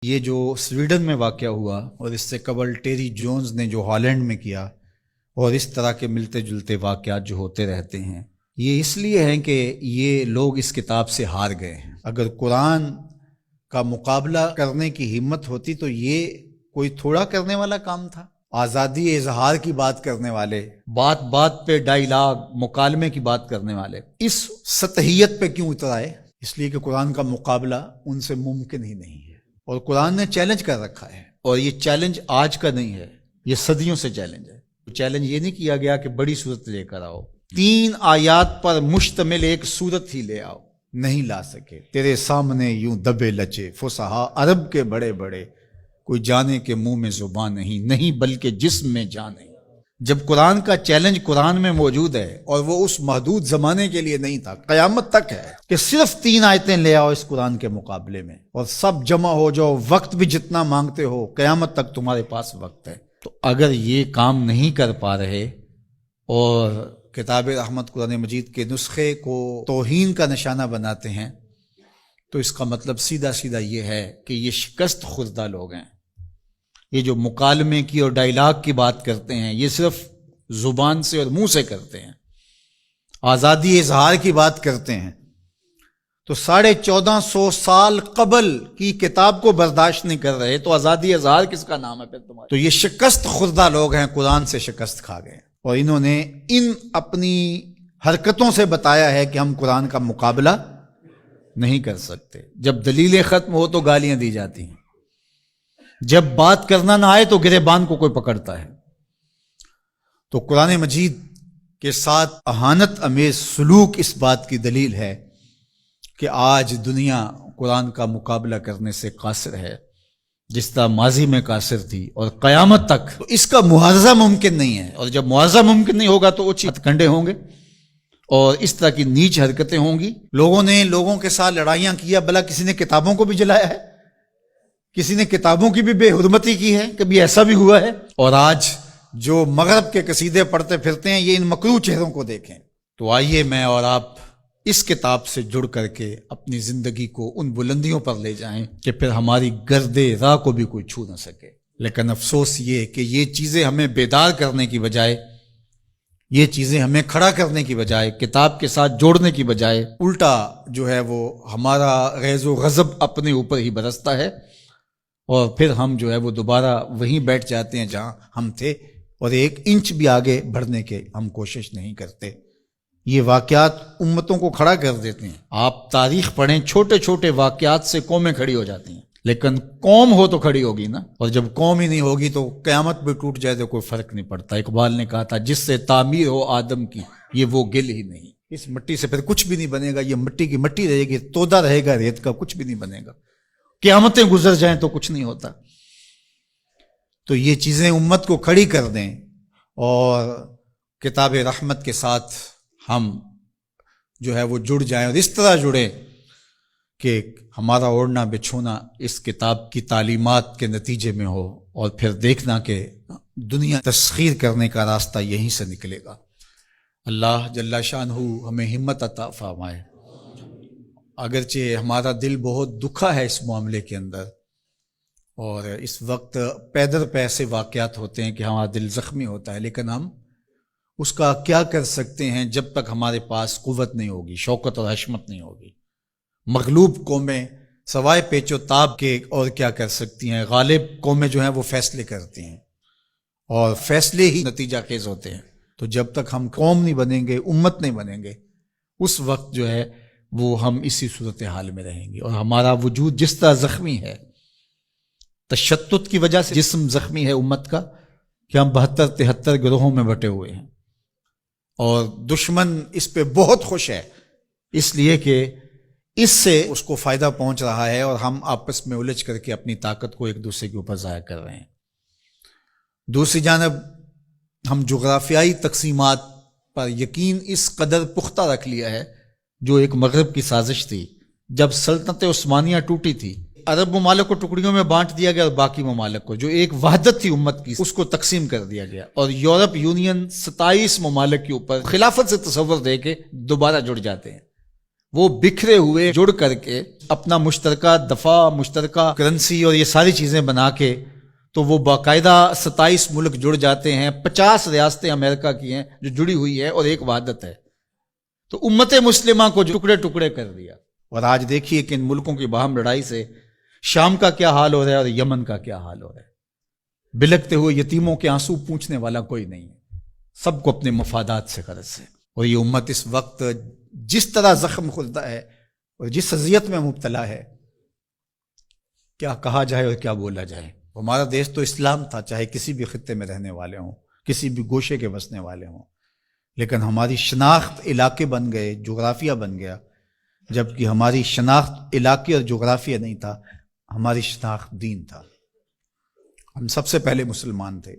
یہ جو سویڈن میں واقع ہوا اور اس سے قبل ٹیری جونز نے جو ہالینڈ میں کیا اور اس طرح کے ملتے جلتے واقعات جو ہوتے رہتے ہیں، یہ اس لیے ہیں کہ یہ لوگ اس کتاب سے ہار گئے ہیں۔ اگر قرآن کا مقابلہ کرنے کی ہمت ہوتی تو یہ کوئی تھوڑا کرنے والا کام تھا۔ آزادی اظہار کی بات کرنے والے، بات بات پہ ڈائیلاگ مکالمے کی بات کرنے والے اس سطحیت پہ کیوں اتر آئے؟ اس لیے کہ قرآن کا مقابلہ ان سے ممکن ہی نہیں ہے، اور قرآن نے چیلنج کر رکھا ہے، اور یہ چیلنج آج کا نہیں ہے، یہ صدیوں سے چیلنج ہے۔ چیلنج یہ نہیں کیا گیا کہ بڑی صورت لے کر آؤ، 3 آیات پر مشتمل ایک صورت ہی لے آؤ، نہیں لا سکے۔ تیرے سامنے یوں دبے لچے فصحا عرب کے بڑے بڑے، کوئی جانے کے منہ میں زبان نہیں بلکہ جسم میں جان نہیں۔ جب قرآن کا چیلنج قرآن میں موجود ہے اور وہ اس محدود زمانے کے لیے نہیں تھا، قیامت تک ہے کہ صرف 3 آیتیں لے آؤ اس قرآن کے مقابلے میں اور سب جمع ہو جاؤ، وقت بھی جتنا مانگتے ہو، قیامت تک تمہارے پاس وقت ہے۔ تو اگر یہ کام نہیں کر پا رہے اور کتاب رحمت قرآن مجید کے نسخے کو توہین کا نشانہ بناتے ہیں، تو اس کا مطلب سیدھا سیدھا یہ ہے کہ یہ شکست خوردہ لوگ ہیں۔ یہ جو مکالمے کی اور ڈائیلاگ کی بات کرتے ہیں، یہ صرف زبان سے اور منہ سے کرتے ہیں۔ آزادی اظہار کی بات کرتے ہیں تو 1450 سال قبل کی کتاب کو برداشت نہیں کر رہے، تو آزادی اظہار کس کا نام ہے پھر تمہارا؟ تو یہ شکست خوردہ لوگ ہیں، قرآن سے شکست کھا گئے، اور انہوں نے ان اپنی حرکتوں سے بتایا ہے کہ ہم قرآن کا مقابلہ نہیں کر سکتے۔ جب دلیلیں ختم ہو تو گالیاں دی جاتی ہیں، جب بات کرنا نہ آئے تو گریبان کو کوئی پکڑتا ہے۔ تو قرآن مجید کے ساتھ اہانت امیز سلوک اس بات کی دلیل ہے کہ آج دنیا قرآن کا مقابلہ کرنے سے قاصر ہے، جس طرح ماضی میں قاصر تھی، اور قیامت تک تو اس کا معاوضہ ممکن نہیں ہے، اور جب معاوضہ ممکن نہیں ہوگا تو اوچی ہتھ کنڈے ہوں گے اور اس طرح کی نیچ حرکتیں ہوں گی۔ لوگوں نے لوگوں کے ساتھ لڑائیاں کیا، بھلا کسی نے کتابوں کو بھی جلایا ہے، کسی نے کتابوں کی بھی بے حرمتی کی ہے، کبھی ایسا بھی ہوا ہے؟ اور آج جو مغرب کے قصیدے پڑھتے پھرتے ہیں، یہ ان مکروہ چہروں کو دیکھیں۔ تو آئیے میں اور آپ اس کتاب سے جڑ کر کے اپنی زندگی کو ان بلندیوں پر لے جائیں کہ پھر ہماری گرد راہ کو بھی کوئی چھو نہ سکے۔ لیکن افسوس یہ کہ یہ چیزیں ہمیں بیدار کرنے کی بجائے، یہ چیزیں ہمیں کھڑا کرنے کی بجائے، کتاب کے ساتھ جوڑنے کی بجائے، الٹا جو ہے وہ ہمارا غیظ و غضب اپنے اوپر ہی برستا ہے، اور پھر ہم جو ہے وہ دوبارہ وہیں بیٹھ جاتے ہیں جہاں ہم تھے، اور 1 انچ بھی آگے بڑھنے کے ہم کوشش نہیں کرتے۔ یہ واقعات امتوں کو کھڑا کر دیتے ہیں۔ آپ تاریخ پڑھیں، چھوٹے چھوٹے واقعات سے قومیں کھڑی ہو جاتی ہیں، لیکن قوم ہو تو کھڑی ہوگی نا، اور جب قوم ہی نہیں ہوگی تو قیامت بھی ٹوٹ جائے تو کوئی فرق نہیں پڑتا۔ اقبال نے کہا تھا، جس سے تعمیر ہو آدم کی یہ وہ گل ہی نہیں۔ اس مٹی سے پھر کچھ بھی نہیں بنے گا، یہ مٹی کی مٹی رہے گی، تودا رہے گا ریت کا، کچھ بھی نہیں بنے گا۔ قیامتیں گزر جائیں تو کچھ نہیں ہوتا۔ تو یہ چیزیں امت کو کھڑی کر دیں، اور کتاب رحمت کے ساتھ ہم جو ہے وہ جڑ جائیں، اور اس طرح جڑیں کہ ہمارا اوڑھنا بچھونا اس کتاب کی تعلیمات کے نتیجے میں ہو، اور پھر دیکھنا کہ دنیا تسخیر کرنے کا راستہ یہیں سے نکلے گا۔ اللہ جل شانہ ہمیں ہمت عطا فرمائے۔ اگرچہ ہمارا دل بہت دکھا ہے اس معاملے کے اندر، اور اس وقت پے در پے ایسے واقعات ہوتے ہیں کہ ہمارا دل زخمی ہوتا ہے، لیکن ہم اس کا کیا کر سکتے ہیں جب تک ہمارے پاس قوت نہیں ہوگی، شوکت اور حشمت نہیں ہوگی۔ مغلوب قومیں سوائے پیچ و تاب کے اور کیا کر سکتی ہیں؟ غالب قومیں جو ہیں وہ فیصلے کرتی ہیں، اور فیصلے ہی نتیجہ خیز ہوتے ہیں۔ تو جب تک ہم قوم نہیں بنیں گے، امت نہیں بنیں گے، اس وقت جو ہے وہ ہم اسی صورتحال میں رہیں گے، اور ہمارا وجود جس طرح زخمی ہے، تشتت کی وجہ سے جسم زخمی ہے امت کا، کہ ہم 72-73 گروہوں میں بٹے ہوئے ہیں، اور دشمن اس پہ بہت خوش ہے، اس لیے کہ اس سے اس کو فائدہ پہنچ رہا ہے، اور ہم آپس میں الجھ کر کے اپنی طاقت کو ایک دوسرے کے اوپر ضائع کر رہے ہیں۔ دوسری جانب ہم جغرافیائی تقسیمات پر یقین اس قدر پختہ رکھ لیا ہے، جو ایک مغرب کی سازش تھی۔ جب سلطنت عثمانیہ ٹوٹی تھی، عرب ممالک کو ٹکڑیوں میں بانٹ دیا گیا، اور باقی ممالک کو جو ایک وحدت تھی امت کی، اس کو تقسیم کر دیا گیا، اور یورپ یونین 27 ممالک کے اوپر خلافت سے تصور دے کے دوبارہ جڑ جاتے ہیں۔ وہ بکھرے ہوئے جڑ کر کے اپنا مشترکہ دفاع، مشترکہ کرنسی اور یہ ساری چیزیں بنا کے تو وہ باقاعدہ 27 ملک جڑ جاتے ہیں، 50 ریاستیں امریکہ کی ہیں جو جڑی ہوئی ہے اور ایک وحدت ہے. تو امت مسلمہ کو ٹکڑے ٹکڑے کر دیا. اور آج دیکھیے کہ ان ملکوں کی باہم لڑائی سے شام کا کیا حال ہو رہا ہے اور یمن کا کیا حال ہو رہا ہے. بلکتے ہوئے یتیموں کے آنسو پوچھنے والا کوئی نہیں ہے، سب کو اپنے مفادات سے غرض ہے. اور یہ امت اس وقت جس طرح زخم خوردہ ہے اور جس اذیت میں مبتلا ہے، کیا کہا جائے اور کیا بولا جائے. ہمارا دیش تو اسلام تھا، چاہے کسی بھی خطے میں رہنے والے ہوں، کسی بھی گوشے کے بسنے والے ہوں، لیکن ہماری شناخت علاقے بن گئے، جغرافیہ بن گیا، جبکہ ہماری شناخت علاقے اور جغرافیہ نہیں تھا، ہماری شناخت دین تھا. ہم سب سے پہلے مسلمان تھے.